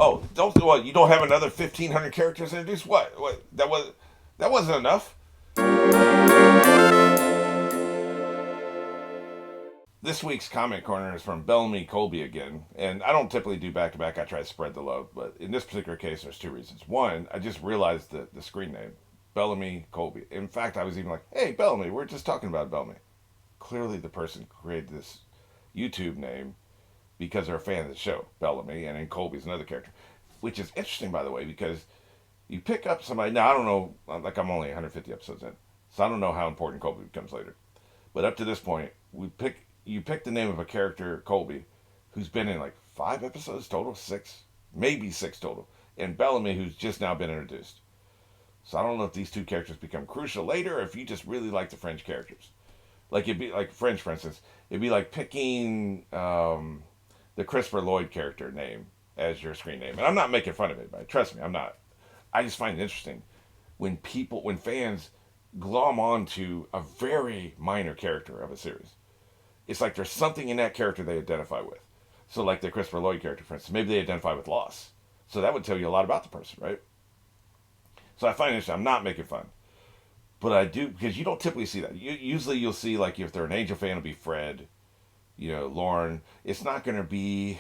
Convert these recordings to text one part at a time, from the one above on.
Oh, don't what? You don't have another 1,500 characters introduced? What? That wasn't enough. This week's comment corner is from Bellamy Colby again, and I don't typically do back to back. I try to spread the love, but in this particular case, there's two reasons. One, I just realized the screen name, Bellamy Colby. In fact, I was even like, "Hey, Bellamy, we're just talking about Bellamy." Clearly, the person created this YouTube name because they're a fan of the show, Bellamy, and then Colby's another character, which is interesting, by the way, because you pick up somebody. Now, I don't know, like I'm only 150 episodes in, so I don't know how important Colby becomes later. But up to this point, you pick the name of a character, Colby, who's been in like 5 episodes total, six, maybe six total, and Bellamy, who's just now been introduced. So I don't know if these two characters become crucial later, or if you just really like the French characters. Like it'd be like French, for instance, it'd be like picking the Christopher Lloyd character name as your screen name. And I'm not making fun of it, but trust me, I'm not. I just find it interesting when fans glom onto a very minor character of a series. It's like there's something in that character they identify with. So, like the Christopher Lloyd character, for instance, maybe they identify with loss. So that would tell you a lot about the person, right? So I find it interesting. I'm not making fun, but I do because you don't typically see that. Usually, you'll see like if they're an Angel fan, it'll be Fred, Lauren. It's not going to be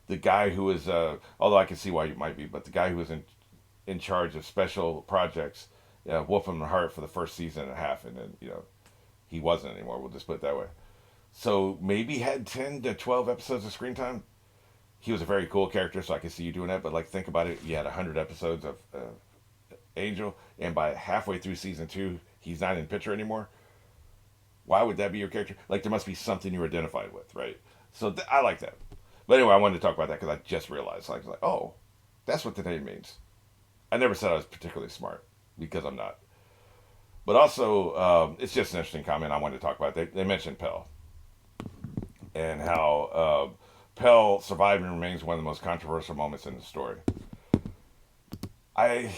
the guy who is, although I can see why you might be, but the guy who was in charge of special projects, Wolfram and Hart for the first season and a half, and then he wasn't anymore. We'll just put it that way. So maybe had 10 to 12 episodes of screen time. He was a very cool character, so I can see you doing that. But like, think about it. You had 100 episodes of Angel, and by halfway through season 2, he's not in picture anymore. Why would that be your character? Like, there must be something you're identified with, right? So I like that. But anyway, I wanted to talk about that because I just realized, like, oh, that's what the name means. I never said I was particularly smart because I'm not. But also, it's just an interesting comment I wanted to talk about. They mentioned Pell and how Pell survived and remains one of the most controversial moments in the story. I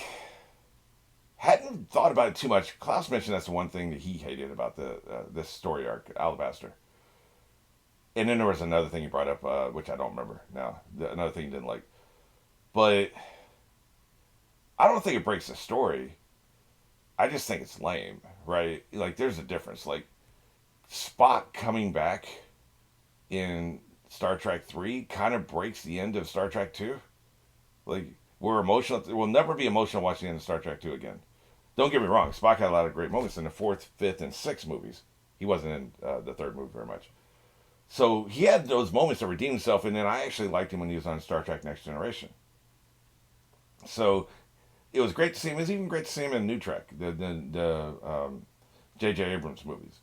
hadn't thought about it too much. Klaus mentioned that's the one thing that he hated about this story arc, Alabaster. And then there was another thing he brought up, which I don't remember now. Another thing he didn't like. But I don't think it breaks the story. I just think it's lame, right? Like, there's a difference. Like, Spock coming back in Star Trek 3 kind of breaks the end of Star Trek 2. Like, we're emotional. We'll never be emotional watching the end of Star Trek 2 again. Don't get me wrong. Spock had a lot of great moments in the fourth, fifth, and sixth movies. He wasn't in the third movie very much. So he had those moments to redeem himself, and then I actually liked him when he was on Star Trek Next Generation. So it was great to see him. It was even great to see him in New Trek, the J.J. Abrams movies.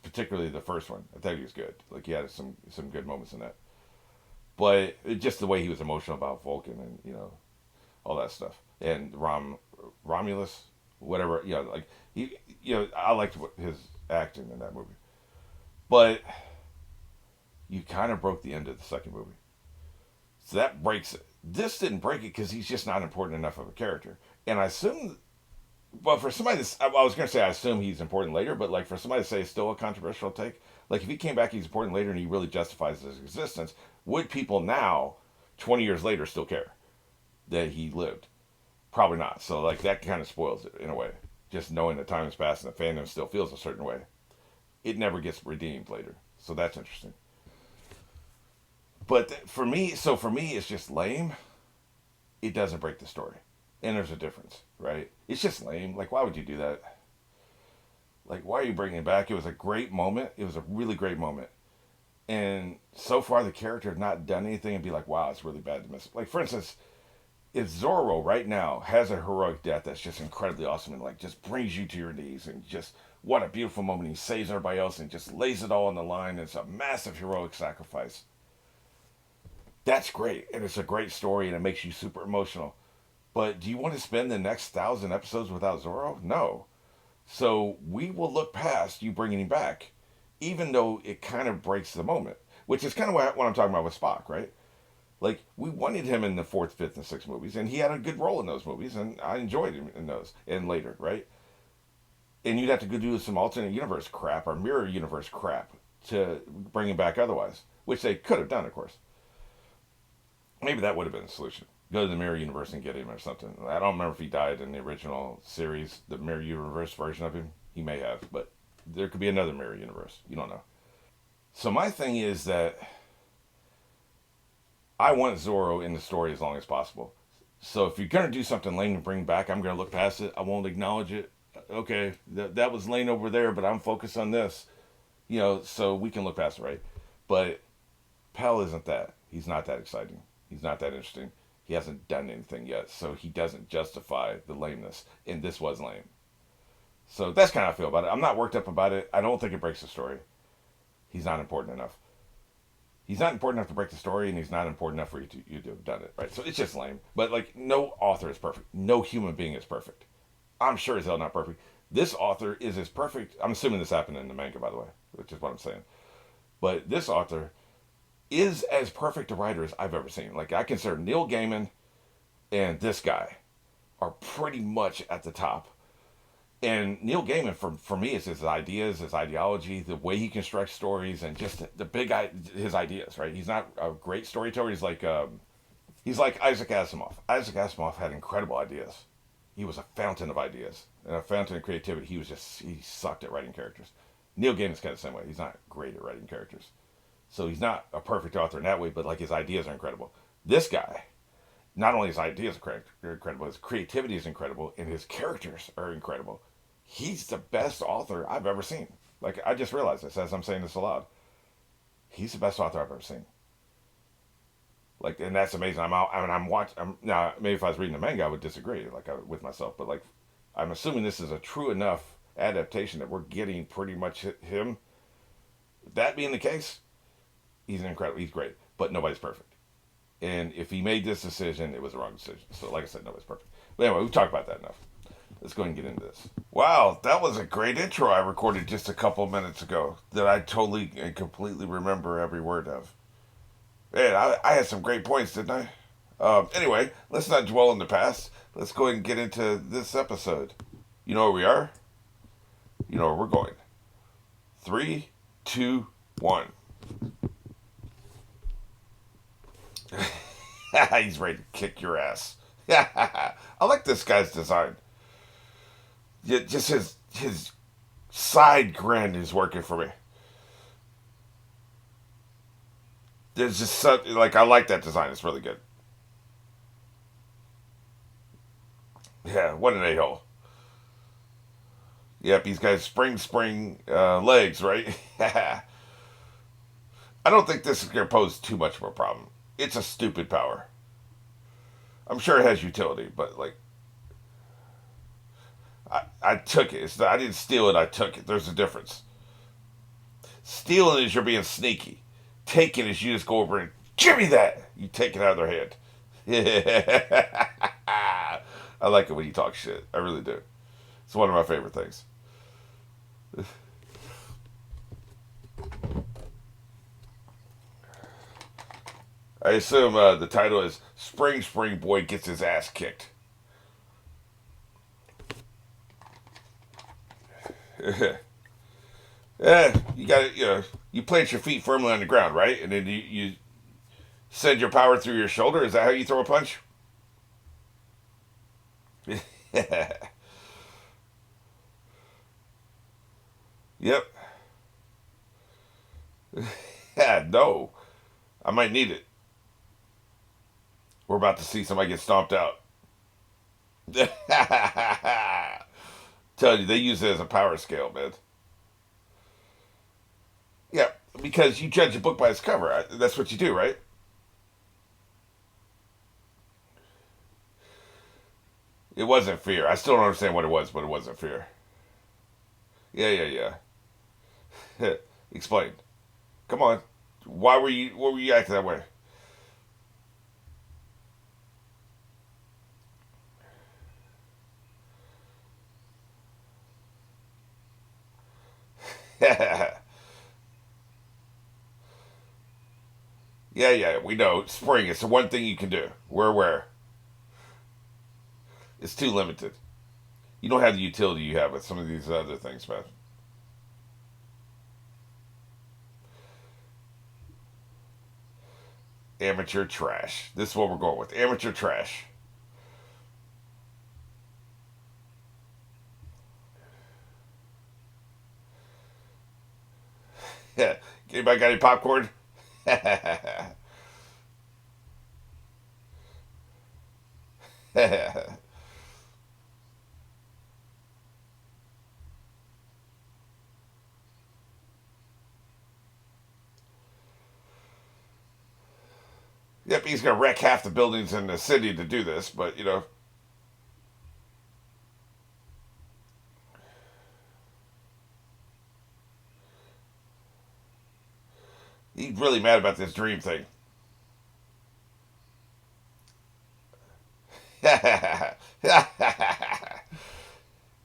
Particularly the first one. I thought he was good. Like, he had some good moments in that. But just the way he was emotional about Vulcan and, all that stuff. And Romulus, whatever, like, I liked his acting in that movie. But you kind of broke the end of the second movie. So that breaks it. This didn't break it because he's just not important enough of a character. And I assume, well, for somebody to, I was going to say I assume he's important later, but like for somebody to say it's still a controversial take, like if he came back, he's important later and he really justifies his existence, would people now, 20 years later, still care that he lived? Probably not. So like that kind of spoils it in a way. Just knowing that time has passed and the fandom still feels a certain way. It never gets redeemed later. So that's interesting. But for me, it's just lame. It doesn't break the story. And there's a difference, right? It's just lame. Like, why would you do that? Like, why are you bringing it back? It was a great moment. It was a really great moment. And so far, the character has not done anything and be like, wow, it's really bad to miss. Like, for instance, if Zorro right now has a heroic death that's just incredibly awesome and like just brings you to your knees and just what a beautiful moment. He saves everybody else and just lays it all on the line. It's a massive heroic sacrifice. That's great. And it's a great story and it makes you super emotional. But do you want to spend the next 1,000 episodes without Zorro? No. So we will look past you bringing him back, even though it kind of breaks the moment, which is kind of what I'm talking about with Spock, right? Like, we wanted him in the fourth, fifth, and sixth movies, and he had a good role in those movies, and I enjoyed him in those, and later, right? And you'd have to go do some alternate universe crap or mirror universe crap to bring him back otherwise, which they could have done, of course. Maybe that would have been the solution. Go to the mirror universe and get him or something. I don't remember if he died in the original series, the mirror universe version of him. He may have, but there could be another mirror universe. You don't know. So my thing is that I want Zoro in the story as long as possible. So if you're gonna do something lame to bring back, I'm gonna look past it. I won't acknowledge it. Okay, that was lame over there, but I'm focused on this. So we can look past it, right? But Pell isn't that. He's not that exciting. He's not that interesting. He hasn't done anything yet, so he doesn't justify the lameness. And this was lame. So that's kind of how I feel about it. I'm not worked up about it. I don't think it breaks the story. He's not important enough. He's not important enough to break the story, and he's not important enough for you to have done it, right? So it's just lame. But, like, no author is perfect. No human being is perfect. I'm sure as hell not perfect. This author is as perfect. I'm assuming this happened in the manga, by the way, which is what I'm saying. But this author is as perfect a writer as I've ever seen. Like, I consider Neil Gaiman and this guy are pretty much at the top. And Neil Gaiman, for me, is his ideas, his ideology, the way he constructs stories, and just his ideas. Right? He's not a great storyteller. He's like Isaac Asimov. Isaac Asimov had incredible ideas. He was a fountain of ideas and a fountain of creativity. He sucked at writing characters. Neil Gaiman's kind of the same way. He's not great at writing characters, so he's not a perfect author in that way. But like his ideas are incredible. This guy, not only his ideas are incredible, his creativity is incredible, and his characters are incredible. He's the best author I've ever seen. Like, I just realized this as I'm saying this aloud. He's the best author I've ever seen. Like, and that's amazing. I'm watching. Now, maybe if I was reading the manga, I would disagree, with myself. But like, I'm assuming this is a true enough adaptation that we're getting pretty much him. That being the case, he's incredible. He's great, but nobody's perfect. And if he made this decision, it was the wrong decision. So, like I said, nobody's perfect. But anyway, we've talked about that enough. Let's go ahead and get into this. Wow, that was a great intro I recorded just a couple minutes ago that I totally and completely remember every word of. Man, I had some great points, didn't I? Anyway, let's not dwell on the past. Let's go ahead and get into this episode. You know where we are? You know where we're going. 3, 2, 1. He's ready to kick your ass. I like this guy's design. Just his side grin is working for me. There's just something, like, I like that design. It's really good. Yeah, what an a-hole. Yep, he's got spring legs, right? I don't think this is going to pose too much of a problem. It's a stupid power. I'm sure it has utility, but, like, I took it. I didn't steal it, I took it. There's a difference. Stealing is you're being sneaky. Taking is you just go over and give me that. You take it out of their hand. I like it when you talk shit. I really do. It's one of my favorite things. I assume the title is Spring Boy Gets His Ass Kicked. Yeah, you got to, you plant your feet firmly on the ground, right? And then you send your power through your shoulder. Is that how you throw a punch? Yep. Yeah, no. I might need it. We're about to see somebody get stomped out. Tell you, they use it as a power scale, man. Yeah, because you judge a book by its cover. That's what you do, right? It wasn't fear. I still don't understand what it was, but it wasn't fear. Yeah. Explain. Come on. What were you acting that way? Yeah, we know. Spring, it's the one thing you can do. We're aware. It's too limited. You don't have the utility you have with some of these other things, man. Amateur trash. This is what we're going with. Amateur trash. Yeah. Anybody got any popcorn? Yep, he's gonna wreck half the buildings in the city to do this, but he's really mad about this dream thing.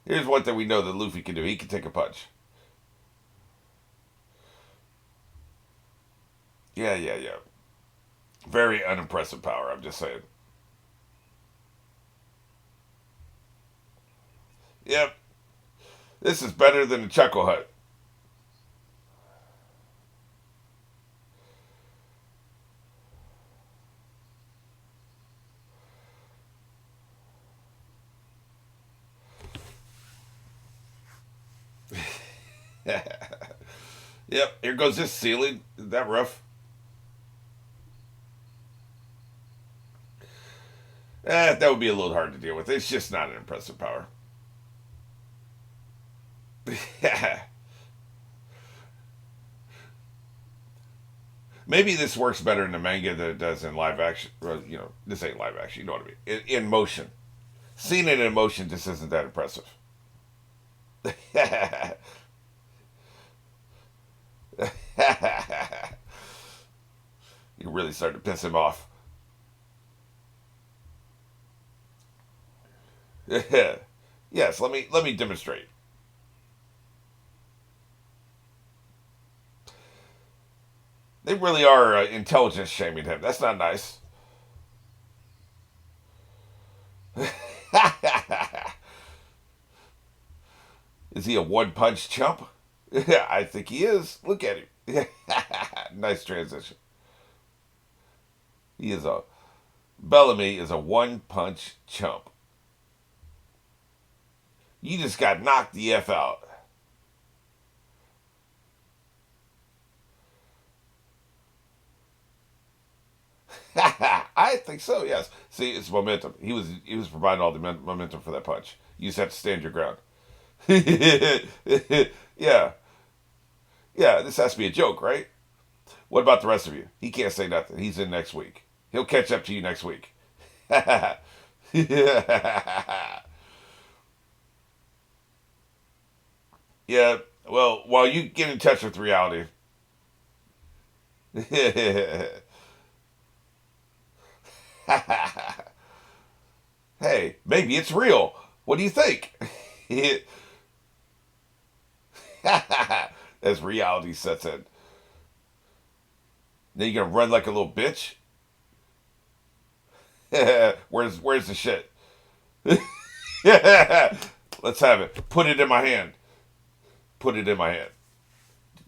Here's one thing we know that Luffy can do. He can take a punch. Yeah, yeah, yeah. Very unimpressive power, I'm just saying. Yep. This is better than the Chuckle Hut. Yep, here goes this ceiling. Is that rough? That would be a little hard to deal with. It's just not an impressive power. Maybe this works better in the manga than it does in live action. Well, this ain't live action. You know what I mean? In motion. Seeing it in motion just isn't that impressive. You really started to piss him off. Yes, let me demonstrate. They really are intelligence shaming him. That's not nice. Is he a one punch chump? Yeah, I think he is. Look at him. Nice transition. He is a Bellamy is a one punch chump. You just got knocked the f out. I think so. Yes. See, it's momentum. He was providing all the momentum for that punch. You just have to stand your ground. Yeah, yeah. This has to be a joke, right? What about the rest of you? He can't say nothing. He's in next week. He'll catch up to you next week. Yeah. Well, while you get in touch with reality. Hey, maybe it's real. What do you think? As reality sets in. Then you gonna run like a little bitch? Where's the shit? Let's have it. Put it in my hand. Put it in my hand.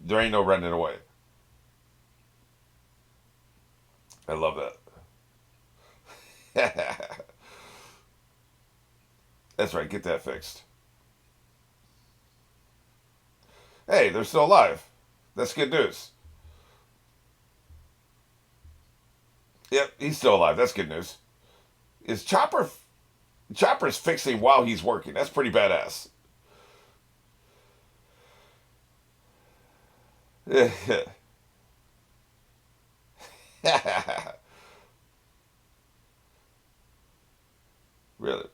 There ain't no running away. I love that. That's right. Get that fixed. Hey, they're still alive. That's good news. Yep, he's still alive. That's good news. Is Chopper's fixing while he's working? That's pretty badass. Really?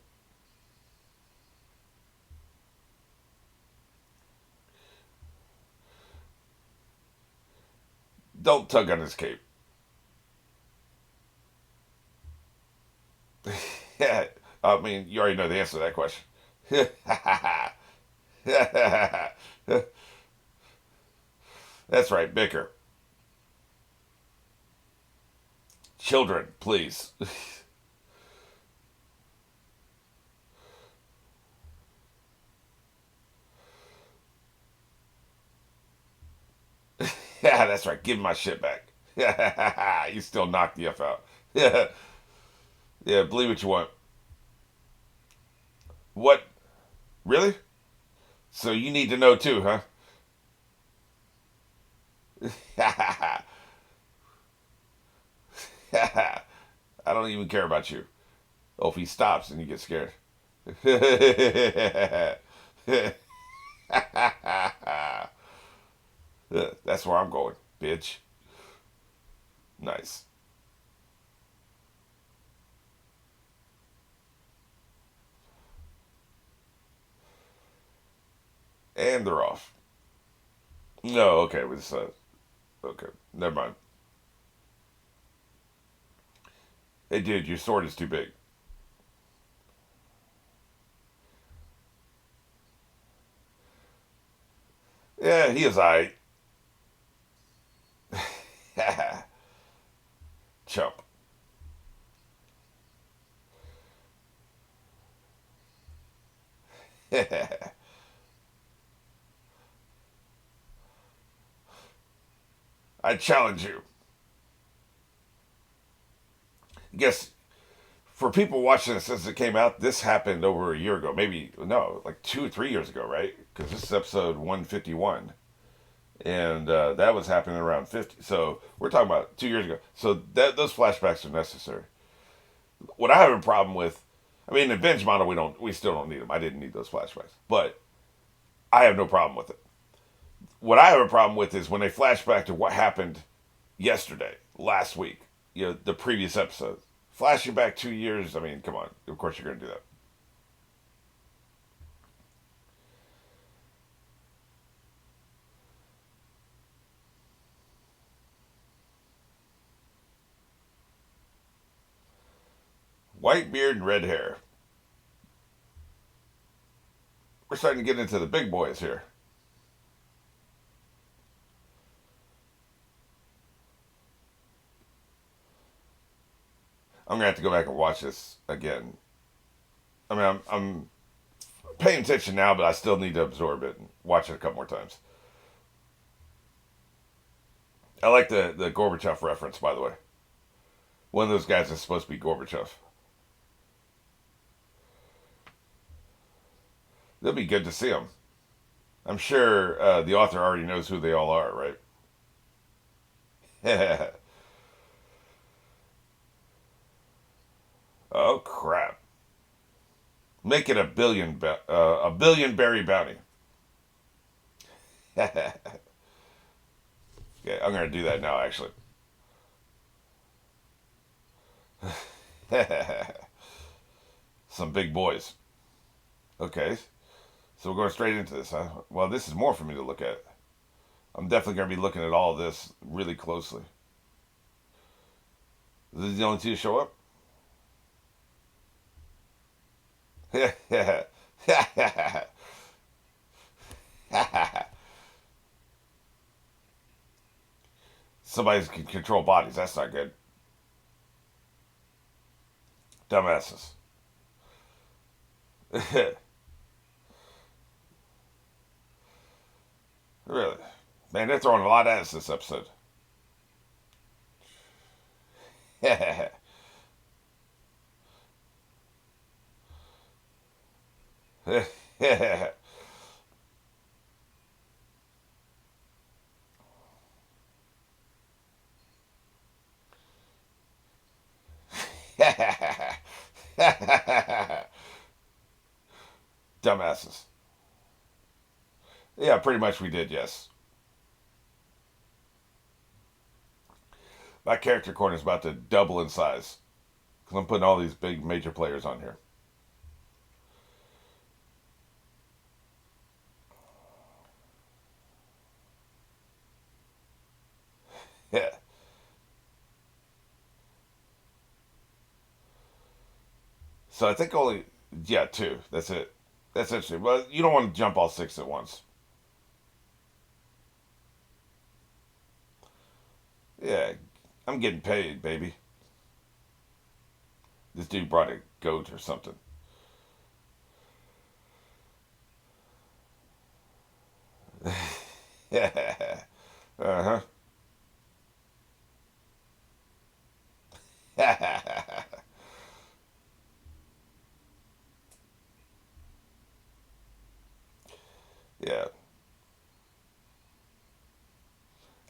Don't tug on his cape. Yeah, I mean, you already know the answer to that question. That's right, bicker. Children, please. Yeah, that's right. Give me my shit back. You still knock the F out. Yeah, yeah. Believe what you want. What? Really? So you need to know too, huh? I don't even care about you. Oh, if he stops, then you get scared. That's where I'm going, bitch. Nice. And they're off. No, okay, with okay, never mind. Hey, dude, your sword is too big. Yeah, he is I. Chump. I challenge you. I guess for people watching this since it came out, this happened over a year ago. Maybe, no, like 2 or 3 years ago, right? Because this is episode 151. And that was happening around 50. So we're talking about 2 years ago. So those flashbacks are necessary. What I have a problem with, I mean, in the binge model, we still don't need them. I didn't need those flashbacks. But I have no problem with it. What I have a problem with is when they flash back to what happened yesterday, last week, the previous episode. Flashing back 2 years, I mean, come on. Of course you're going to do that. White beard and red hair. We're starting to get into the big boys here. I'm going to have to go back and watch this again. I mean, I'm paying attention now, but I still need to absorb it and watch it a couple more times. I like the Gorbachev reference, by the way. One of those guys is supposed to be Gorbachev. It'll be good to see him. I'm sure the author already knows who they all are, right? Oh crap! Make it a billion berry bounty. Okay, I'm gonna do that now. Actually, some big boys. Okay, so we're going straight into this, huh? Well, this is more for me to look at. I'm definitely gonna be looking at all of this really closely. Is this the only two to show up? Somebody can control bodies. That's not good. Dumbasses. Really? Man, they're throwing a lot at us this episode. Dumbasses. Yeah, pretty much we did, yes. My character corner is about to double in size. Because I'm putting all these big major players on here. Yeah. So I think only, yeah, two. That's it. That's interesting. But you don't want to jump all six at once. Yeah, I'm getting paid, baby. This dude brought a goat or something. Yeah. Uh huh.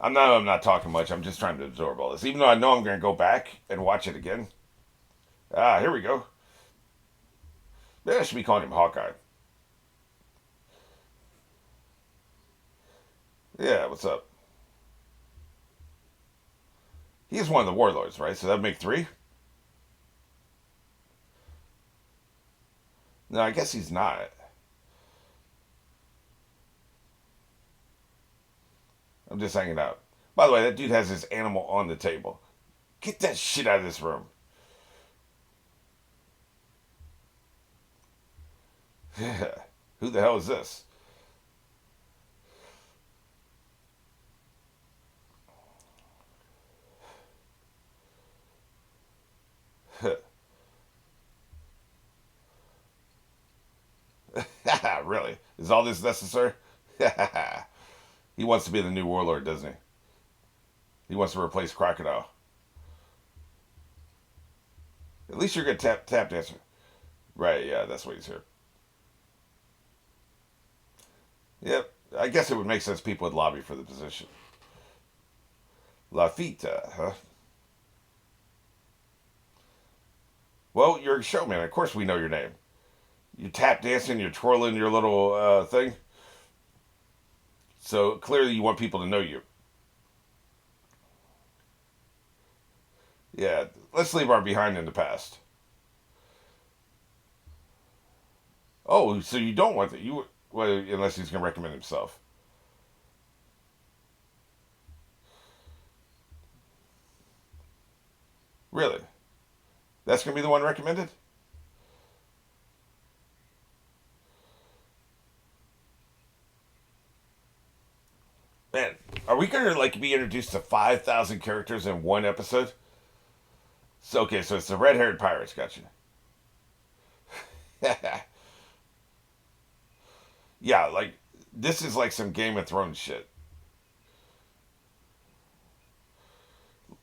I'm not talking much. I'm just trying to absorb all this, even though I know I'm going to go back and watch it again. Ah, here we go. Maybe I should be calling him Hawkeye. Yeah, what's up? He's one of the warlords, right? So that'd make three. No, I guess he's not. I'm just hanging out. By the way, that dude has his animal on the table. Get that shit out of this room. Who the hell is this? Really? Is all this necessary? He wants to be the new warlord, doesn't he? He wants to replace Crocodile. At least you're good tap dancer. Right, yeah, that's what he's here. Yep. I guess it would make sense people would lobby for the position. Lafita, huh? Well, you're a showman. Of course we know your name. You tap dancing, you're twirling your little thing. So clearly you want people to know you. Yeah, let's leave our behind in the past. Oh, so you don't want that? You well, unless he's going to recommend himself. Really? That's going to be the one recommended? Man, are we going to like be introduced to 5,000 characters in one episode? So okay, so it's the red-haired pirates, got you. Yeah, like this is like some Game of Thrones shit.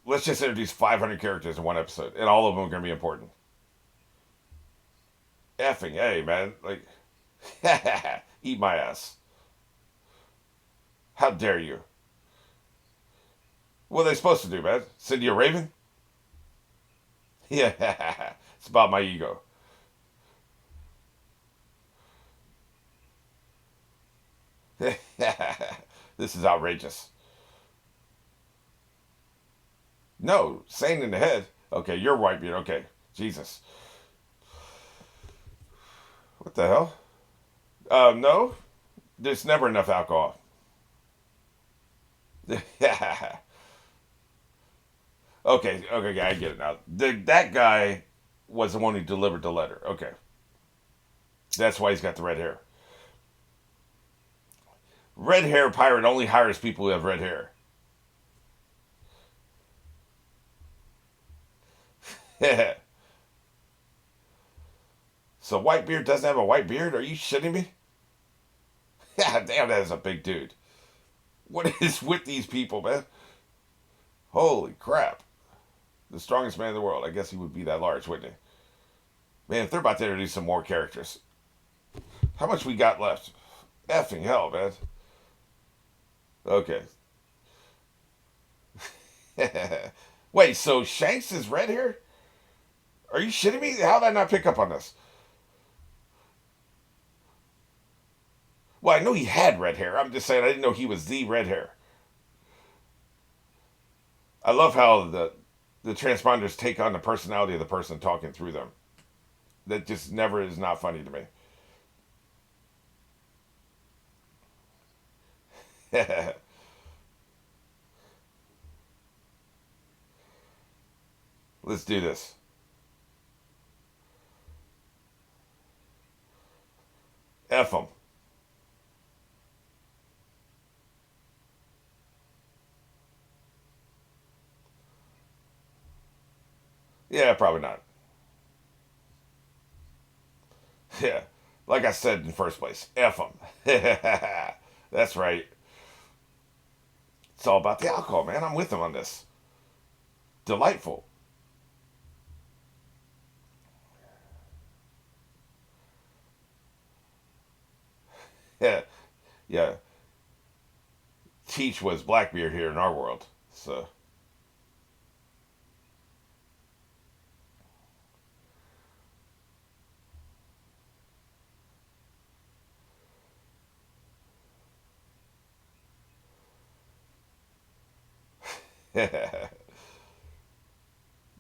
Let's just introduce 500 characters in one episode, and all of them are going to be important. Effing hey, man! Like, eat my ass! How dare you? What are they supposed to do, man? Send you a raven? Yeah, it's about my ego. This is outrageous. No, sane in the head. Okay, you're white beard. Okay, Jesus. What the hell? No, there's never enough alcohol. Okay, okay, I get it now. That guy was the one who delivered the letter. Okay, that's why he's got the red hair. Red hair pirate only hires people who have red hair. So Whitebeard doesn't have a white beard? Are you shitting me? Yeah, damn, that is a big dude. What is with these people, man? Holy crap. The strongest man in the world. I guess he would be that large, wouldn't he? Man, if they're about to introduce some more characters, how much we got left? Effing hell, man. Okay. Wait, so Shanks is red hair? Are you shitting me? How did I not pick up on this? Well, I know he had red hair. I'm just saying I didn't know he was the red hair. I love how the transponders take on the personality of the person talking through them. That just never is not funny to me. Let's do this. F them. Yeah, probably not. Yeah, like I said in the first place, F them. That's right. It's all about the alcohol, man. I'm with them on this. Delightful. Yeah, yeah. Teach was Blackbeard here in our world. So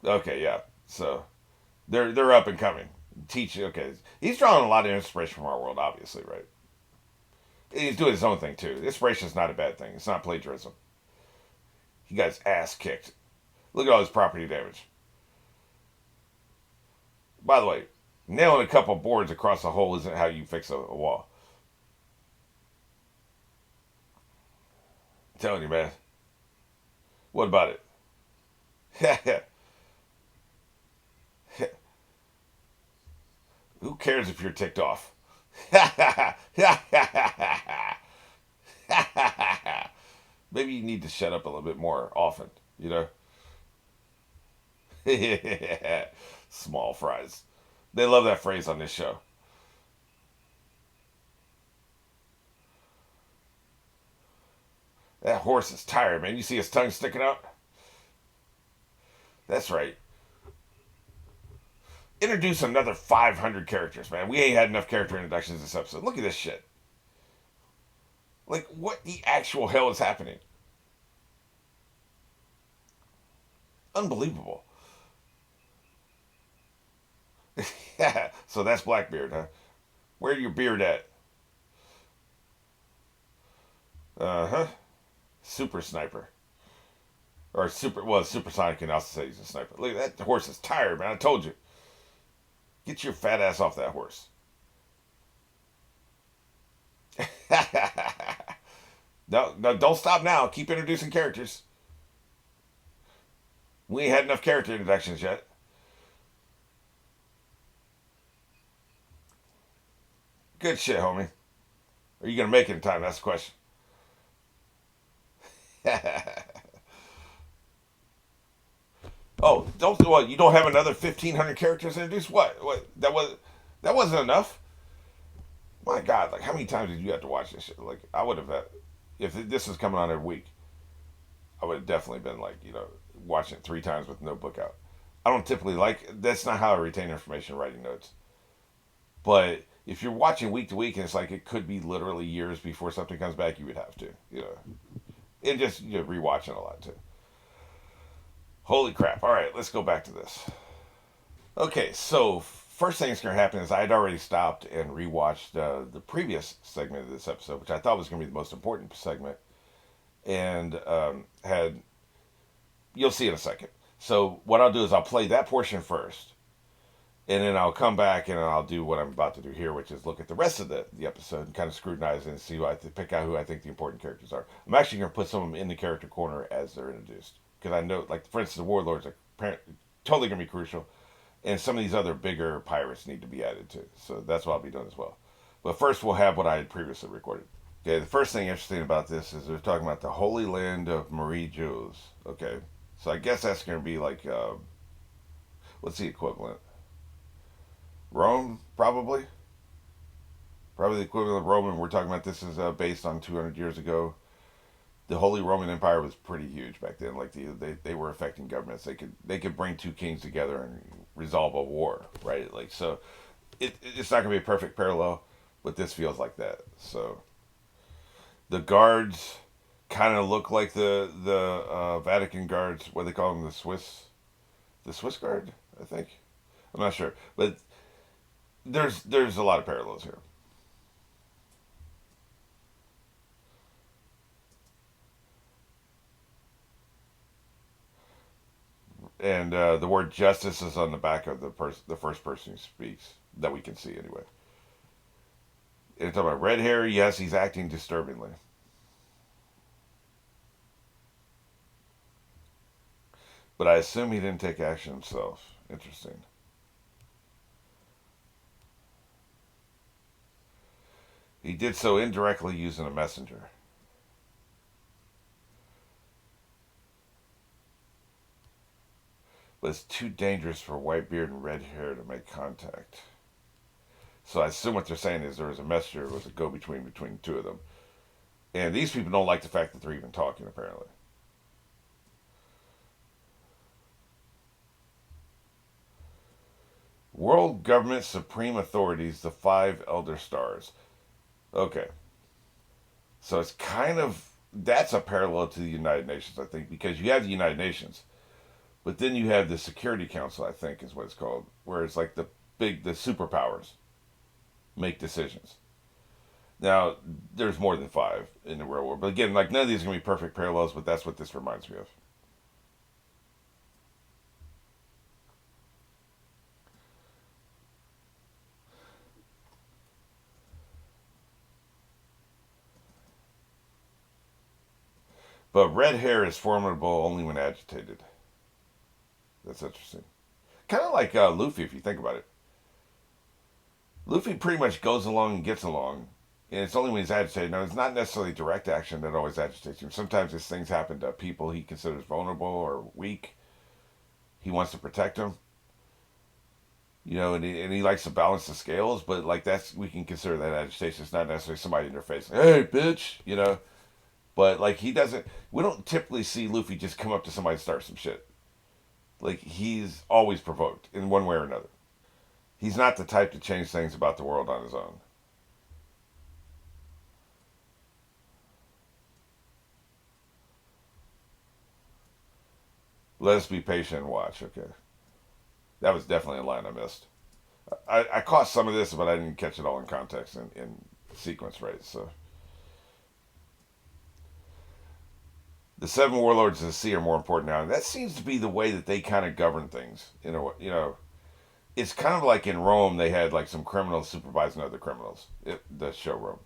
okay, yeah. So they're up and coming. Teach, okay. He's drawing a lot of inspiration from our world, obviously, right? He's doing his own thing too. Inspiration is not a bad thing. It's not plagiarism. He got his ass kicked. Look at all his property damage. By the way, nailing a couple boards across a hole isn't how you fix a wall. I'm telling you, man. What about it? Who cares if you're ticked off? Maybe you need to shut up a little bit more often, you know? Small fries. They love that phrase on this show. That horse is tired, man. You see his tongue sticking out? That's right. Introduce another 500 characters, man. We ain't had enough character introductions this episode. Look at this shit. Like, what the actual hell is happening? Unbelievable. Yeah, so that's Blackbeard, huh? Where your beard at? Uh huh. Super sniper. Or super, well, supersonic can also say he's a sniper. Look, that horse is tired, man. I told you. Get your fat ass off that horse. No, no, don't stop now. Keep introducing characters. We ain't had enough character introductions yet. Good shit, homie. Are you gonna make it in time? That's the question. Oh, don't what? You don't have another 1,500 characters introduced? What? What? That wasn't enough. My God, like how many times did you have to watch this shit? Like I would have if this was coming on every week, I would have definitely been like watching it 3 times with no book out. I don't typically like that's not how I retain information writing notes. But if you're watching week to week and it's like it could be literally years before something comes back, you would have to. And just rewatching a lot too. Holy crap! All right, let's go back to this. Okay, so first thing that's going to happen is I had already stopped and rewatched the previous segment of this episode, which I thought was going to be the most important segment, and had you'll see in a second. So what I'll do is I'll play that portion first, and then I'll come back and I'll do what I'm about to do here, which is look at the rest of the episode and kind of scrutinize it and see pick out who I think the important characters are. I'm actually going to put some of them in the character corner as they're introduced because I know, like for instance, the warlords are totally going to be crucial, and some of these other bigger pirates need to be added too. So that's what I'll be doing as well. But first, we'll have what I had previously recorded. Okay, the first thing interesting about this is they're talking about the Holy Land of Marie Jews. Okay, so I guess that's going to be like, what's the equivalent? Rome, probably. Probably the equivalent of Rome. And we're talking about this is based on 200 years ago. The Holy Roman Empire was pretty huge back then. Like they were affecting governments. They could bring two kings together and resolve a war, right? Like so, it's not going to be a perfect parallel, but this feels like that. So the guards kind of look like the Vatican guards. What do they call them? The Swiss guard, I think. I'm not sure, but there's a lot of parallels here. And the word justice is on the back of the first person who speaks that we can see anyway. And talking about red hair, yes, he's acting disturbingly. But I assume he didn't take action himself. Interesting. He did so indirectly using a messenger. But it's too dangerous for Whitebeard and Red Hair to make contact. So I assume what they're saying is there was a messenger, was a go-between between the two of them. And these people don't like the fact that they're even talking, apparently. World government supreme authorities, the five elder stars. Okay. So it's kind of, that's a parallel to the United Nations, I think, because you have the United Nations, but then you have the Security Council, I think is what it's called, where it's like the superpowers make decisions. Now, there's more than five in the real world, but again, like none of these are gonna be perfect parallels, but that's what this reminds me of. But red hair is formidable only when agitated. That's interesting. Kind of like Luffy, if you think about it. Luffy pretty much goes along and gets along, and it's only when he's agitated. Now, it's not necessarily direct action that always agitates him. Sometimes these things happen to people he considers vulnerable or weak. He wants to protect them, and he likes to balance the scales. But like that's we can consider that agitation. It's not necessarily somebody in their face, hey bitch. But like he doesn't. We don't typically see Luffy just come up to somebody and start some shit. Like he's always provoked in one way or another. He's not the type to change things about the world on his own. Let us be patient and watch. Okay, that was definitely a line I missed. I caught some of this, but I didn't catch it all in context and in sequence, right? So the seven warlords of the sea are more important now, and that seems to be the way that they kind of govern things. It's kind of like in Rome, they had like some criminals supervising other criminals. The show Rome,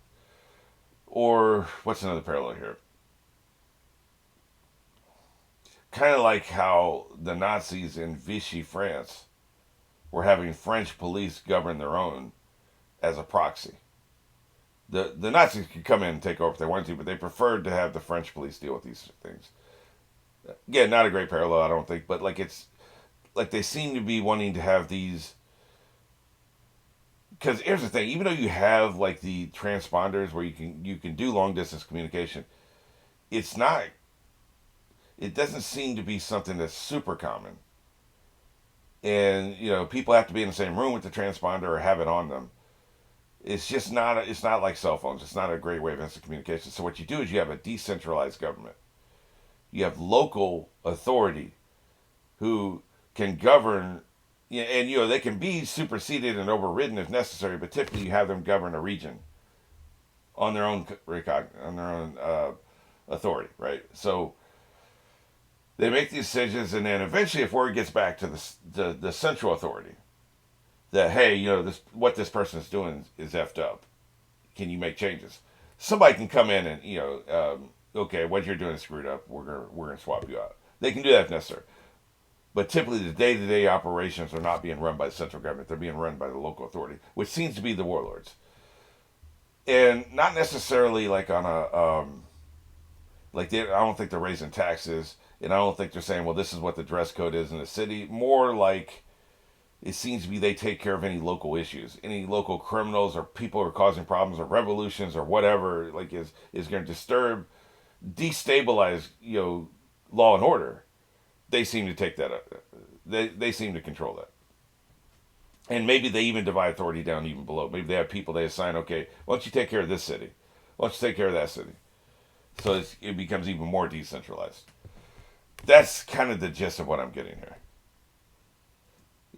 or what's another parallel here? Kind of like how the Nazis in Vichy France were having French police govern their own as a proxy. The Nazis could come in and take over if they wanted to, but they preferred to have the French police deal with these things. Yeah, not a great parallel, I don't think, but like it's like they seem to be wanting to have these. Because here's the thing: even though you have like the transponders where you can do long distance communication, it's not. It doesn't seem to be something that's super common, and people have to be in the same room with the transponder or have it on them. It's just not. It's not like cell phones. It's not a great way of instant communication. So what you do is you have a decentralized government. You have local authority who can govern, and they can be superseded and overridden if necessary. But typically, you have them govern a region on their own authority, right? So they make these decisions, and then eventually, if word gets back to the central authority that hey, this what this person is doing is effed up, can you make changes? Somebody can come in and okay, what you're doing is screwed up. We're gonna swap you out. They can do that if necessary. But typically, the day to day operations are not being run by the central government. They're being run by the local authority, which seems to be the warlords. And not necessarily like on a, I don't think they're raising taxes. And I don't think they're saying, well, this is what the dress code is in the city. More like it seems to be they take care of any local issues, any local criminals or people who are causing problems or revolutions or whatever, like is going to disturb, destabilize, law and order. They seem to take that up. They seem to control that. And maybe they even divide authority down even below. Maybe they have people they assign. Okay, why don't you take care of this city? Why don't you take care of that city? So it becomes even more decentralized. That's kind of the gist of what I'm getting here.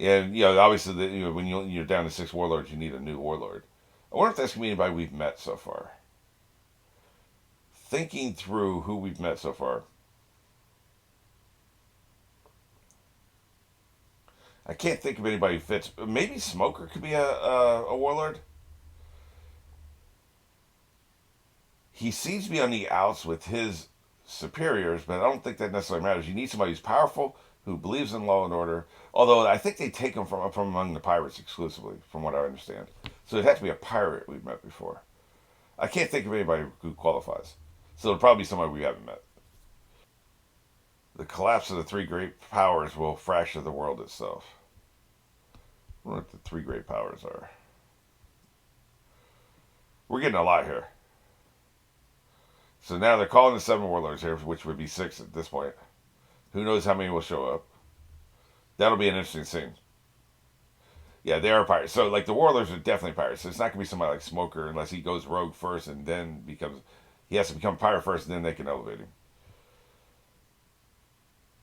And obviously, when you're down to six warlords, you need a new warlord. I wonder if that's gonna be anybody we've met so far. Thinking through who we've met so far, I can't think of anybody who fits. Maybe Smoker could be a warlord. He seems to be on the outs with his superiors, but I don't think that necessarily matters. You need somebody who's powerful, who believes in law and order. Although I think they take him from among the pirates exclusively, from what I understand. So it has to be a pirate we've met before. I can't think of anybody who qualifies. So it'll probably be somebody we haven't met. The collapse of the three great powers will fracture the world itself. I wonder what the three great powers are. We're getting a lot here. So now they're calling the 7 warlords here, which would be 6 at this point. Who knows how many will show up? That'll be an interesting scene. Yeah, they are pirates. So like the warlords are definitely pirates. So it's not gonna be somebody like Smoker unless he goes rogue first and then becomes. He has to become a pirate first, and then they can elevate him.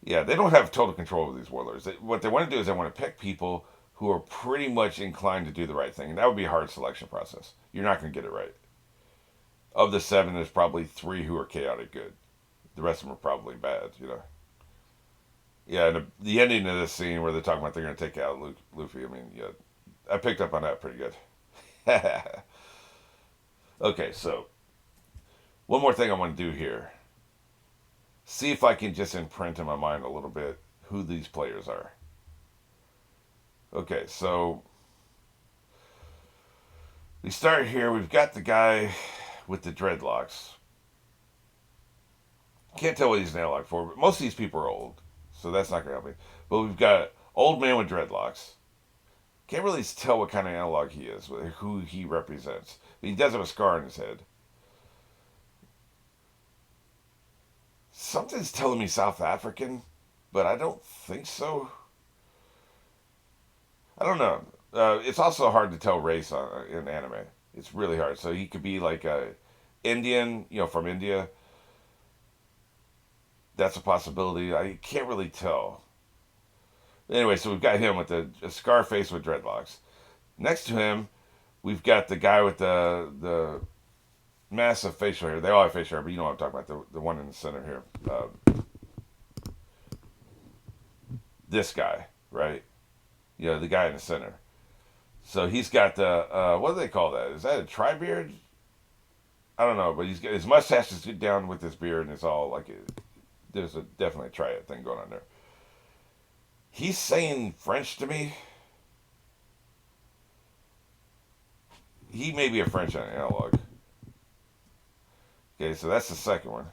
Yeah, they don't have total control of these warlords. What they want to do is they want to pick people who are pretty much inclined to do the right thing, and that would be a hard selection process. You're not going to get it right. Of the 7, there's probably 3 who are chaotic good. The rest of them are probably bad. Yeah, and the ending of this scene where they're talking about they're going to take out Luffy. I mean, yeah, I picked up on that pretty good. Okay, so one more thing I want to do here. See if I can just imprint in my mind a little bit who these players are. Okay, so we start here. We've got the guy with the dreadlocks. Can't tell what he's an analog for, but most of these people are old, so that's not going to help me. But we've got old man with dreadlocks. Can't really tell what kind of analog he is, who he represents. But he does have a scar on his head. Something's telling me South African, but I don't think so. I don't know. It's also hard to tell race in anime. It's really hard. So he could be like a Indian, from India. That's a possibility. I can't really tell. Anyway, so we've got him with a scar face with dreadlocks. Next to him, we've got the guy with the massive facial hair. They all have facial hair, but you know what I'm talking about. The one in the center here. This guy, right? The guy in the center. So he's got the, what do they call that? Is that a tri-beard? I don't know, but he's got his mustache is down with his beard, and it's all like, there's definitely a triad thing going on there. He's saying French to me. He may be a French analog. Okay, so that's the second one.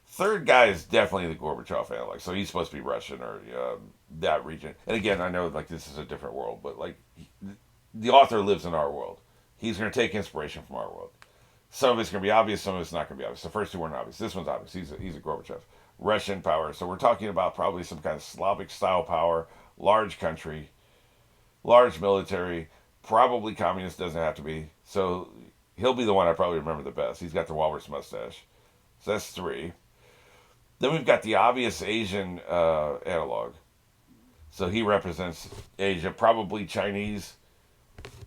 Third guy is definitely the Gorbachev analog, so he's supposed to be Russian or that region. And again, I know like this is a different world, but like the author lives in our world. He's going to take inspiration from our world. Some of it's going to be obvious, some of it's not going to be obvious. The first two weren't obvious. This one's obvious. He's a Gorbachev. Russian power. So we're talking about probably some kind of Slavic style power, large country, large military, probably communist, doesn't have to be. So he'll be the one I probably remember the best. He's got the walrus mustache. So that's 3. Then we've got the obvious Asian analog. So he represents Asia, probably Chinese,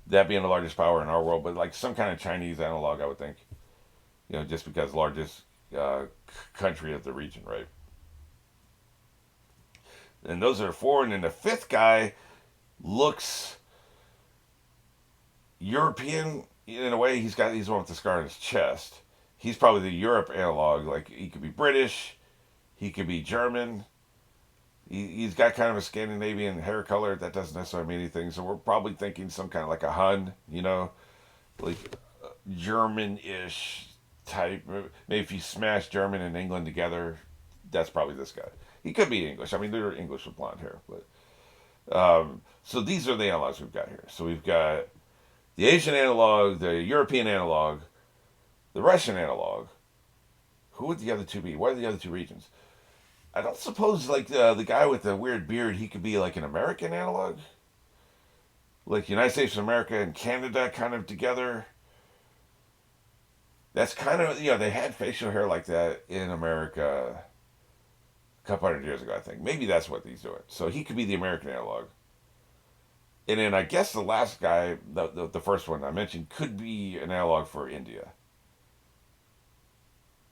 that being the largest power in our world, but like some kind of Chinese analog, I would think. Just because largest country of the region, right? And those are 4. And then the 5th guy looks European in a way. He's the one with the scar on his chest. He's probably the Europe analog. Like he could be British, he could be German. He's got kind of a Scandinavian hair color. That doesn't necessarily mean anything. So we're probably thinking some kind of like a Hun, like German-ish type. Maybe if you smash German and England together, that's probably this guy. He could be English. I mean, they're English with blonde hair. But so these are the analogs we've got here. So we've got the Asian analog, the European analog, the Russian analog. Who would the other 2 be? What are the other 2 regions? I don't suppose like the guy with the weird beard, he could be like an American analog, like United States of America and Canada kind of together. That's kind of they had facial hair like that in America a couple hundred years ago, I think. Maybe that's what he's doing. So he could be the American analog. And then I guess the last guy, the first one I mentioned, could be an analog for India.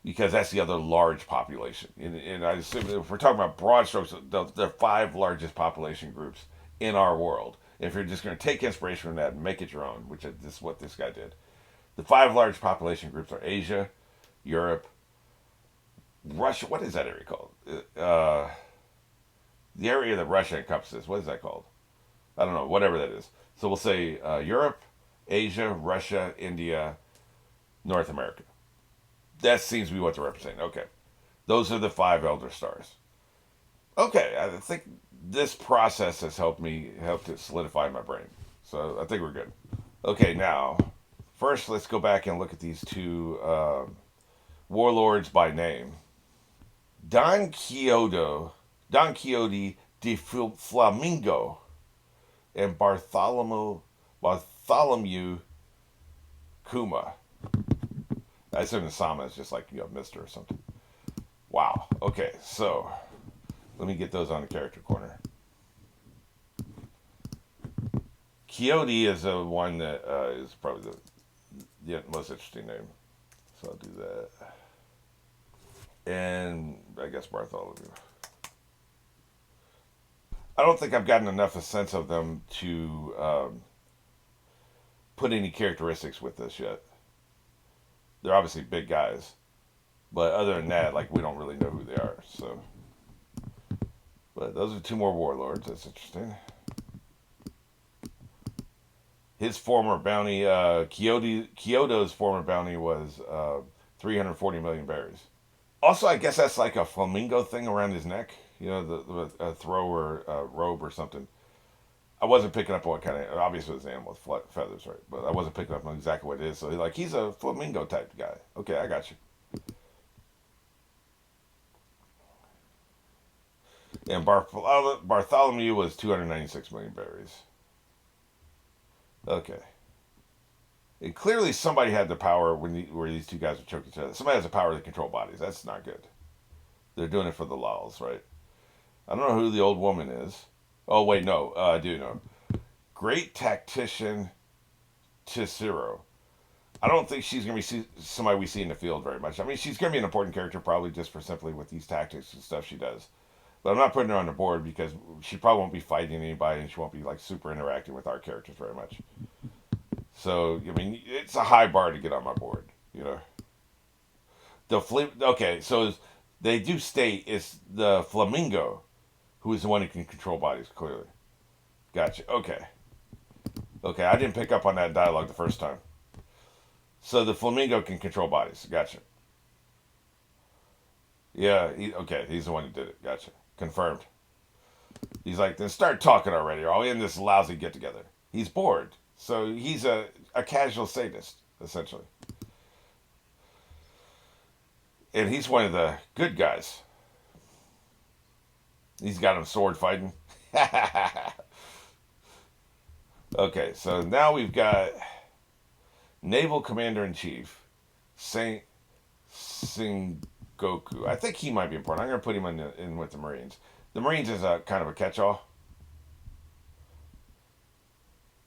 Because that's the other large population. And I assume if we're talking about broad strokes, the 5 largest population groups in our world. If you're just going to take inspiration from that and make it your own, which is what this guy did. The 5 large population groups are Asia, Europe, Russia. What is that area called? The area that Russia encompasses. What is that called? I don't know. Whatever that is. So we'll say Europe, Asia, Russia, India, North America. That seems to be what they're representing. Okay. Those are the 5 elder stars. Okay. I think this process has helped to solidify my brain. So I think we're good. Okay, now, First, let's go back and look at these two warlords by name. Don Quixote, Don Quixote de Flamingo, and Bartholomew Kuma. I assume the Sama is just like, Mister or something. Wow. Okay, so let me get those on the character corner. Quixote is the one that is probably the most interesting name. So I'll do that. And I guess Bartholomew. I don't think I've gotten enough a sense of them to put any characteristics with this yet. They're obviously big guys, but other than that, like, we don't really know who they are. So, but those are two more warlords. That's interesting. His former bounty, Kyoto's former bounty was 340 million berries. Also, I guess that's like a flamingo thing around his neck. The throw or robe or something. I wasn't picking up on what kind of. Obviously, it's an animal with feathers, right? But I wasn't picking up on exactly what it is. So, he's a flamingo type guy. Okay, I got you. And Bartholomew was 296 million berries. Okay. And clearly, somebody had the power where these two guys were choking each other. Somebody has the power to control bodies. That's not good. They're doing it for the lulz, right? I don't know who the old woman is. Oh, wait, no. I do know. Great tactician Tisiro. I don't think she's going to be somebody we see in the field very much. I mean, she's going to be an important character probably just for simply with these tactics and stuff she does. But I'm not putting her on the board because she probably won't be fighting anybody and she won't be, like, super interacting with our characters very much. So, I mean, it's a high bar to get on my board, Okay, so they do state it's the flamingo who is the one who can control bodies, clearly. Gotcha. Okay. Okay, I didn't pick up on that dialogue the first time. So the flamingo can control bodies. Gotcha. Yeah, he's the one who did it. Gotcha. Confirmed. He's like, then start talking already, or I'll end this lousy get together. He's bored. So he's a casual sadist, essentially. And he's one of the good guys. He's got him sword fighting. Okay, so now we've got Naval Commander in Chief, Saint Sengoku. I think he might be important. I'm going to put him in with the Marines. The Marines is a kind of a catch-all.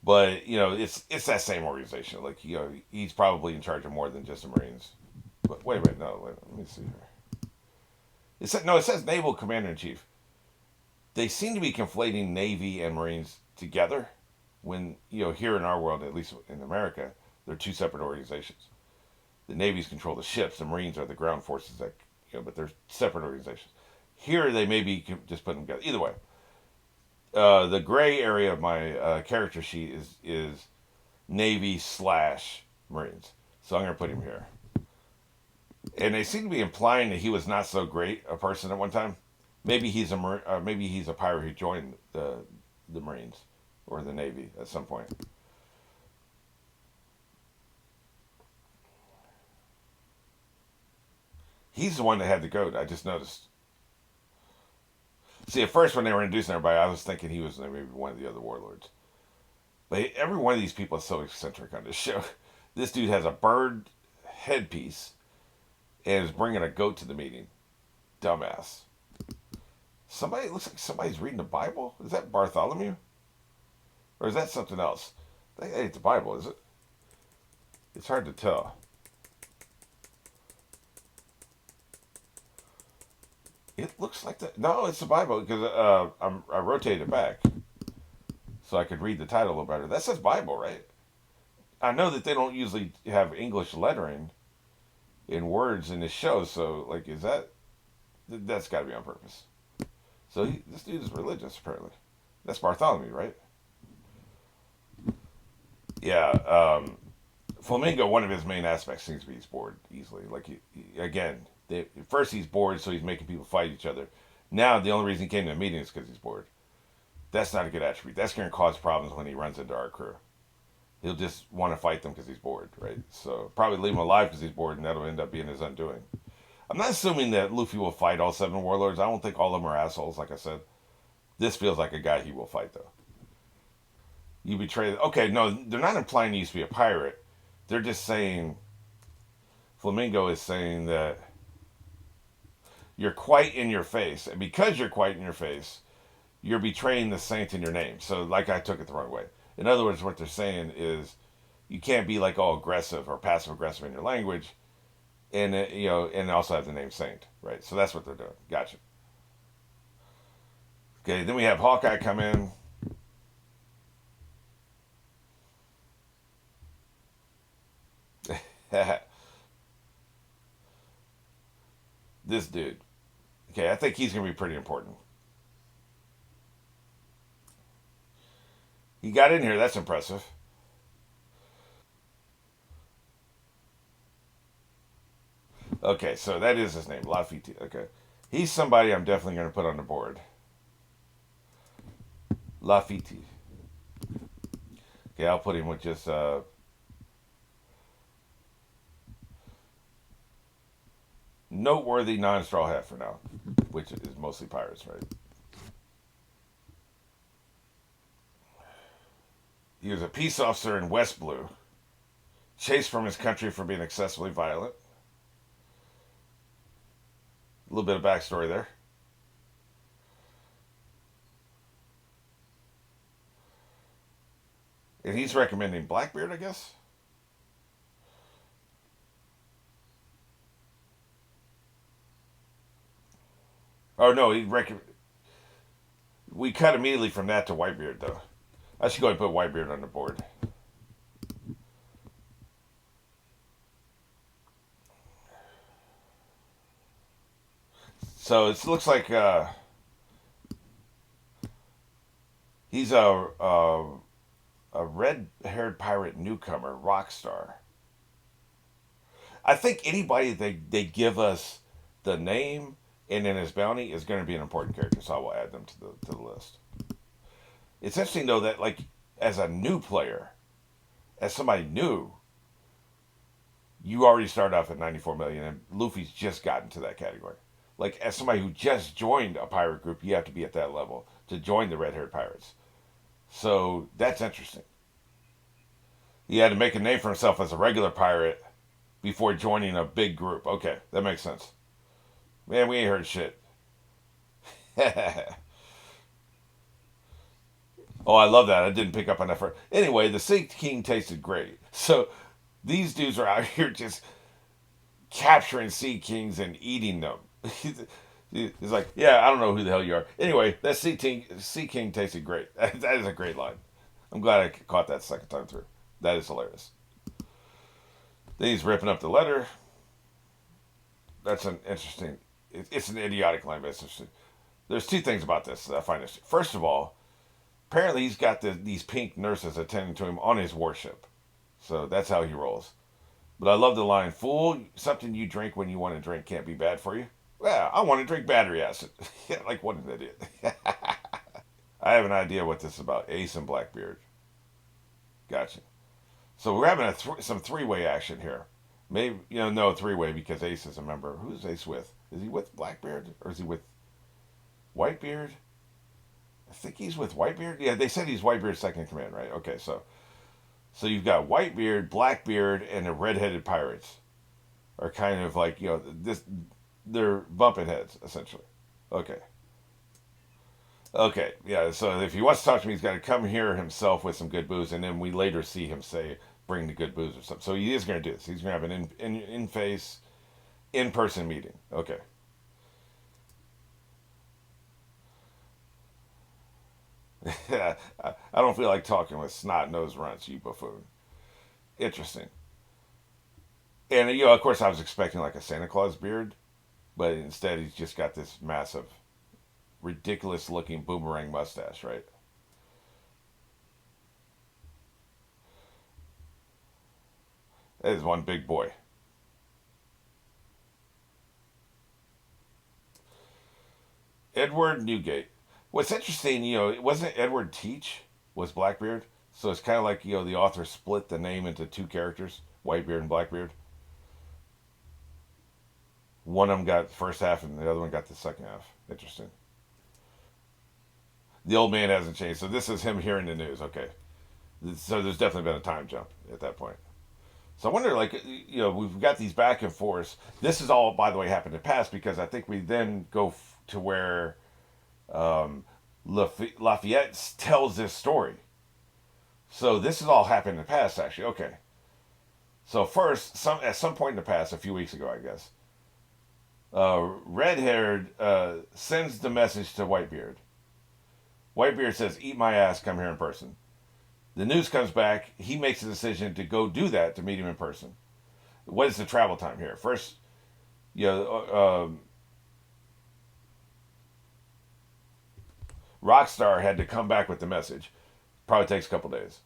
But, it's that same organization. Like, he's probably in charge of more than just the Marines. But wait, let me see here. It says Naval Commander-in-Chief. They seem to be conflating Navy and Marines together when, here in our world, at least in America, they're two separate organizations. The Navy's control the ships. The Marines are the ground forces that, but they're separate organizations. Here, they may be just putting them together. Either way. The gray area of my character sheet is Navy/Marines. So I'm going to put him here. And they seem to be implying that he was not so great a person at one time. Maybe he's a pirate who joined the Marines or the Navy at some point. He's the one that had the goat. I just noticed. See, at first when they were introducing everybody, I was thinking he was maybe one of the other warlords. But every one of these people is so eccentric on this show. This dude has a bird headpiece and is bringing a goat to the meeting. Dumbass. It looks like somebody's reading the Bible. Is that Bartholomew? Or is that something else? That ain't the Bible, is it? It's hard to tell. It looks like that. No, it's the Bible because I rotated it back so I could read the title a little better. That says Bible, right? I know that they don't usually have English lettering in words in this show, so like, is that's got to be on purpose. So this dude is religious, apparently. That's Bartholomew, right? Yeah. Flamingo, one of his main aspects seems to be he's bored easily. Like, again, first he's bored, so he's making people fight each other. Now, the only reason he came to a meeting is because he's bored. That's not a good attribute. That's going to cause problems when he runs into our crew. He'll just want to fight them because he's bored, right? So probably leave him alive because he's bored, and that'll end up being his undoing. I'm not assuming that Luffy will fight all seven warlords. I don't think all of them are assholes, like I said. This feels like a guy he will fight, though. You betray. Okay, no, they're not implying you used to be a pirate. They're just saying. Flamingo is saying that you're quite in your face. And because you're quite in your face, you're betraying the saint in your name. So, like, I took it the wrong way. In other words, what they're saying is you can't be like all aggressive or passive aggressive in your language, and and also have the name Saint, right? So that's what they're doing. Gotcha. Okay, then we have Hawkeye come in. This dude. Okay, I think he's gonna be pretty important. He got in here. That's impressive. Okay, so that is his name, Lafitte. Okay, he's somebody I'm definitely gonna put on the board. Lafitte. Okay, I'll put him with just noteworthy non-straw hat for now, which is mostly pirates, right? He was a peace officer in West Blue, chased from his country for being excessively violent. A little bit of backstory there. And he's recommending Blackbeard, I guess. Oh no, we cut immediately from that to Whitebeard though. I should go ahead and put Whitebeard on the board. So it looks like he's a red-haired pirate newcomer, Rockstar. I think anybody they give us the name and then his bounty is going to be an important character, so I will add them to the list. It's interesting though that like as a new player, as somebody new, you already start off at 94 million, and Luffy's just gotten to that category. Like as somebody who just joined a pirate group, you have to be at that level to join the red haired pirates. So that's interesting. He had to make a name for himself as a regular pirate before joining a big group. Okay, that makes sense. Man, we ain't heard shit. Oh, I love that. I didn't pick up on that first. Anyway, the Sea King tasted great. So these dudes are out here just capturing Sea Kings and eating them. He's like, yeah, I don't know who the hell you are. Anyway, that Sea King tasted great. That is a great line. I'm glad I caught that second time through. That is hilarious. Then he's ripping up the letter. That's an interesting. It's an idiotic line, but it's interesting. There's two things about this that I find interesting. First of all, apparently he's got these pink nurses attending to him on his warship, so that's how he rolls. But I love the line, "Fool, something you drink when you want to drink can't be bad for you." Well, I want to drink battery acid. Yeah, like what an idiot. I have an idea what this is about. Ace and Blackbeard. Gotcha. So we're having some three-way action here. Maybe no three-way because Ace is a member. Who's Ace with? Is he with Blackbeard or is he with Whitebeard? I think he's with Whitebeard. Yeah, they said he's Whitebeard's second in command, right? Okay, so you've got Whitebeard, Blackbeard, and the redheaded pirates are kind of like this. They're bumping heads essentially. Okay. Okay, yeah. So if he wants to talk to me, he's got to come here himself with some good booze, and then we later see him say, "Bring the good booze" or something. So he is going to do this. He's going to have an in face, in person meeting. Okay. I don't feel like talking with snot nosed runts, you buffoon. Interesting. And of course, I was expecting like a Santa Claus beard, but instead he's just got this massive, ridiculous looking boomerang mustache, right? That is one big boy. Edward Newgate. What's interesting, it wasn't Edward Teach was Blackbeard. So it's kind of like the author split the name into two characters, Whitebeard and Blackbeard. One of them got the first half, and the other one got the second half. Interesting. The old man hasn't changed, so this is him hearing the news. Okay, so there's definitely been a time jump at that point. So I wonder, like, we've got these back and forths. This is all, by the way, happened in the past because I think we then go to where um, Lafayette tells this story. So this has all happened in the past, actually. Okay. So first, at some point in the past, a few weeks ago, I guess, red haired sends the message to Whitebeard. Whitebeard says, "Eat my ass, come here in person." The news comes back. He makes a decision to go do that to meet him in person. What is the travel time here? First, you know, Rockstar had to come back with the message. Probably takes a couple days.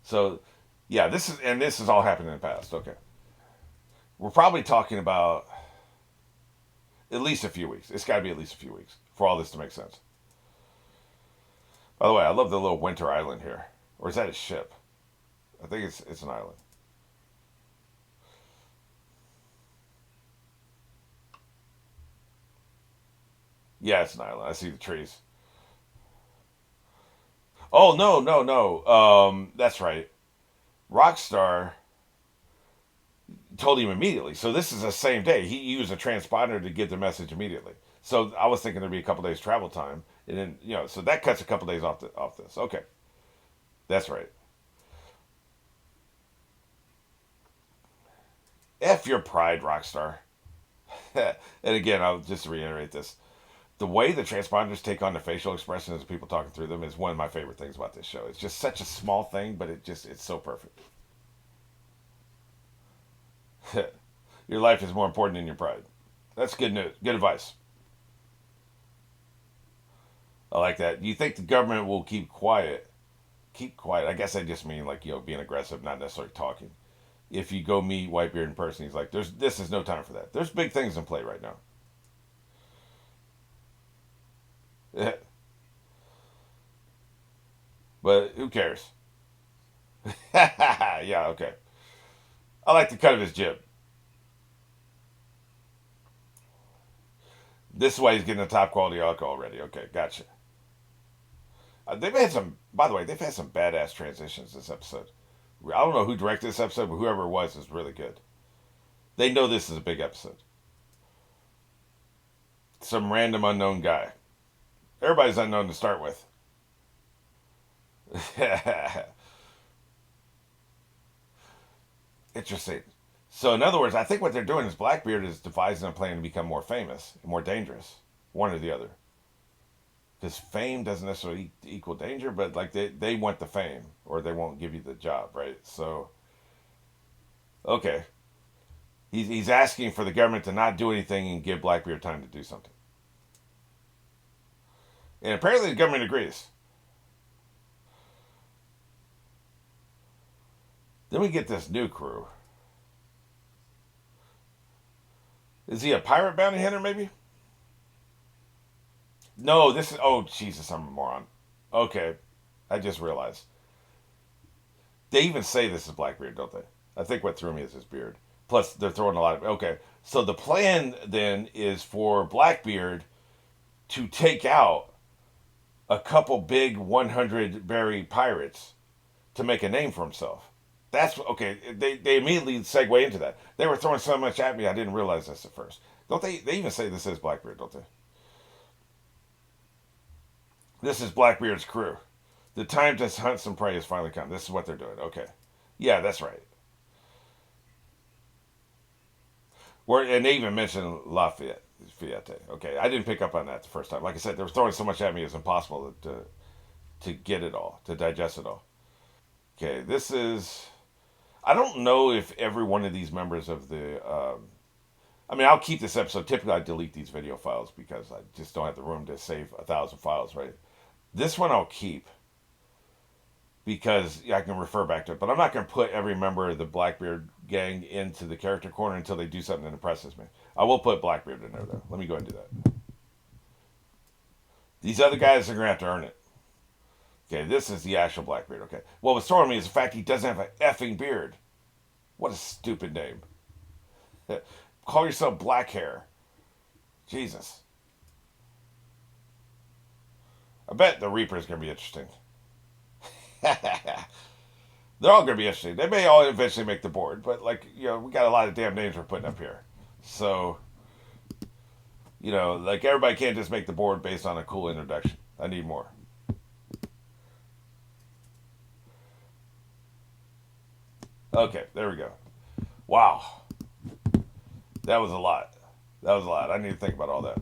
So, yeah, this is all happened in the past. Okay, we're probably talking about at least a few weeks. It's got to be at least a few weeks for all this to make sense. By the way, I love the little winter island here. Or is that a ship? I think it's an island. Yeah, it's an island. I see the trees. Oh no, no, no. That's right. Rockstar told him immediately. So this is the same day. He used a transponder to get the message immediately. So I was thinking there'd be a couple days travel time, and then so that cuts a couple days off this. Okay, that's right. F your pride, Rockstar. And again, I'll just reiterate this: the way the transponders take on the facial expressions of people talking through them is one of my favorite things about this show. It's just such a small thing, but it's so perfect. Your life is more important than your pride. That's good news. Good advice. I like that. You think the government will keep quiet? Keep quiet. I guess I just mean like being aggressive, not necessarily talking. If you go meet Whitebeard in person, he's like, "There's this is no time for that. There's big things in play right now." But who cares? Yeah, okay. I like the cut of his jib. This is why he's getting the top quality alcohol already. Okay, gotcha. They've had some, by the way, they've had some badass transitions this episode. I don't know who directed this episode, but whoever it was is really good. They know this is a big episode. Some random unknown guy. Everybody's unknown to start with. Interesting. So, in other words, I think what they're doing is Blackbeard is devising a plan to become more famous and more dangerous. One or the other. Because fame doesn't necessarily equal danger, but like they want the fame or they won't give you the job, right? So, okay. He's asking for the government to not do anything and give Blackbeard time to do something. And apparently the government agrees. Then we get this new crew. Is he a pirate bounty hunter, maybe? No, this is. Oh, Jesus, I'm a moron. Okay, I just realized. They even say this is Blackbeard, don't they? I think what threw me is his beard. Plus, they're throwing a lot of. Okay, so the plan then is for Blackbeard to take out a couple big 100 berry pirates to make a name for himself. That's okay. They immediately segue into that. They were throwing so much at me, I didn't realize this at first. Don't they? They even say this is Blackbeard, don't they? This is Blackbeard's crew. The time to hunt some prey has finally come. This is what they're doing. Okay. Yeah, that's right. And they even mentioned Lafayette. Fiat. Okay, I didn't pick up on that the first time. Like I said, they were throwing so much at me, it's impossible to get it all, to digest it all. Okay, this is. I don't know if every one of these members of the. I mean, I'll keep this episode. Typically, I delete these video files because I just don't have the room to save 1,000 files, right? This one I'll keep because I can refer back to it. But I'm not going to put every member of the Blackbeard gang into the character corner until they do something that impresses me. I will put Blackbeard in there, though. Let me go and do that. These other guys are going to have to earn it. Okay, this is the actual Blackbeard. Okay. What was throwing me is the fact he doesn't have an effing beard. What a stupid name. Call yourself Black Hair. Jesus. I bet the Reaper's going to be interesting. They're all going to be interesting. They may all eventually make the board, but, like, we got a lot of damn names we're putting up here. So, like, everybody can't just make the board based on a cool introduction. I need more. Okay, there we go. Wow. That was a lot. That was a lot. I need to think about all that.